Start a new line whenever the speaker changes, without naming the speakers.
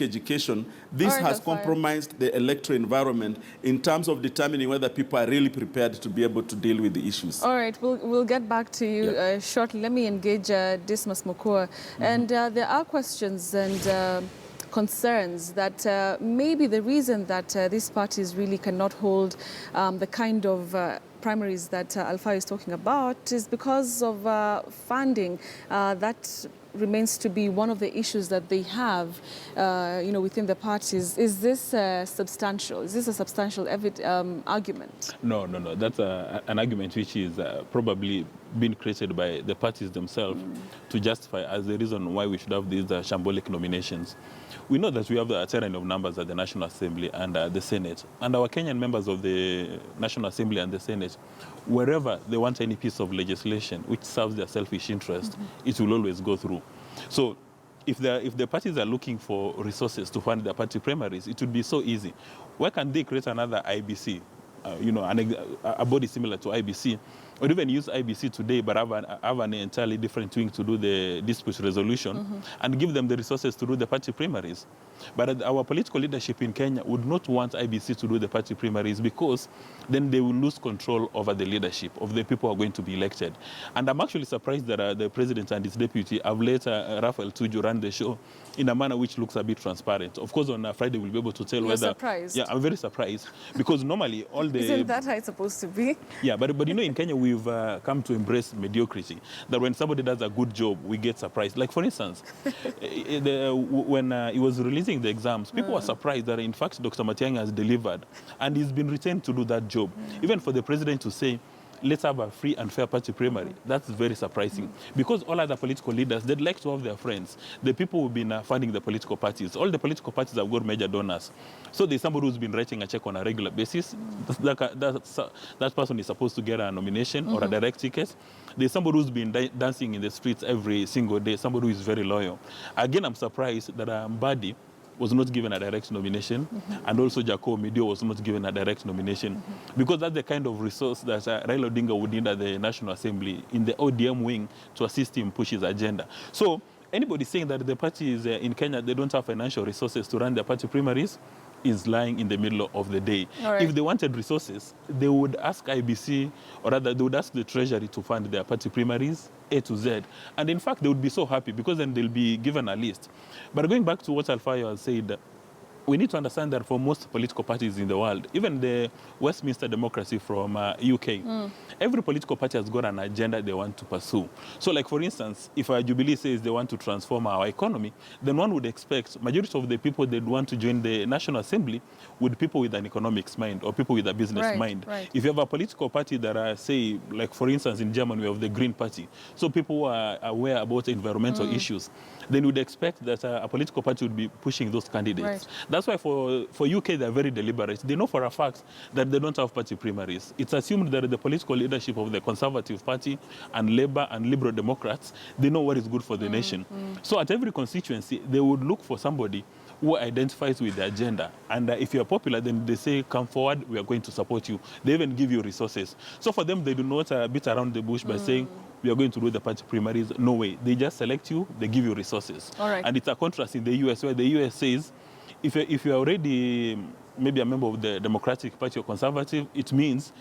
education, this has compromised the electoral environment in terms of determining whether people are really prepared to be able to deal with the issues.
All right, we'll get back to you shortly. Let me engage Dismus Makau. And there are questions and concerns that maybe the reason that these parties really cannot hold the kind of primaries that Alpha is talking about is because of funding. That remains to be one of the issues that they have, within the parties. Is this substantial? Is this a substantial argument?
No. That's an argument which is probably been created by the parties themselves to justify as the reason why we should have these shambolic nominations. We know that we have a terrain of numbers at the National Assembly and the Senate. And our Kenyan members of the National Assembly and the Senate, wherever they want any piece of legislation which serves their selfish interest, it will always go through. So if the parties are looking for resources to fund their party primaries, it would be so easy. Why can't they create another IBC, a body similar to IBC, or even use IBC today but have an entirely different wing to do the dispute resolution and give them the resources to do the party primaries? But our political leadership in Kenya would not want IBC to do the party primaries because then they will lose control over the leadership of the people who are going to be elected. And I'm actually surprised that the president and his deputy have let Raphael Tuju run the show in a manner which looks a bit transparent. Of course, on Friday we'll be able to tell whether...
Surprised?
Yeah, I'm very surprised because normally all the...
Isn't that how it's supposed to be?
Yeah, but in Kenya we've come to embrace mediocrity. That when somebody does a good job, we get surprised. Like for instance, when he was releasing the exams, people were surprised that in fact Dr. Matiang'i has delivered and he's been retained to do that job. Even for the president to say, let's have a free and fair party primary, that's very surprising. Because all other political leaders, they'd like to have their friends, the people who've been funding the political parties. All the political parties have got major donors. So there's somebody who's been writing a check on a regular basis. That person is supposed to get a nomination or a direct ticket. There's somebody who's been dancing in the streets every single day, somebody who is very loyal. Again, I'm surprised that Mbadi was not given a direct nomination, and also Jacob Midio was not given a direct nomination, because that's the kind of resource that Raila Odinga would need at the National Assembly in the ODM wing to assist him push his agenda. So anybody saying that the parties in Kenya, they don't have financial resources to run their party primaries is lying in the middle of the day. Right. If they wanted resources, they would ask IBC, or rather they would ask the Treasury to fund their party primaries A to Z. And in fact, they would be so happy because then they'll be given a list. But going back to what Alfayo has said, we need to understand that for most political parties in the world, even the Westminster democracy from UK, every political party has got an agenda they want to pursue. So like for instance, if Jubilee says they want to transform our economy, then one would expect majority of the people that want to join the National Assembly would be people with an economics mind or people with a business mind. Right. If you have a political party that are, say, like for instance in Germany, we have the Green Party, so people who are aware about environmental issues, then you'd expect that a political party would be pushing those candidates. Right. That's why for UK, they're very deliberate. They know for a fact that they don't have party primaries. It's assumed that the political leadership of the Conservative Party and Labour and Liberal Democrats, they know what is good for the nation. So at every constituency, they would look for somebody who identifies with the agenda. And if you're popular, then they say, come forward, we are going to support you. They even give you resources. So for them, they do not beat around the bush by saying, we are going to do the party primaries. No way. They just select you, they give you resources. All right. And it's a contrast in the US, where the US says, if you're already maybe a member of the Democratic Party or Conservative, it means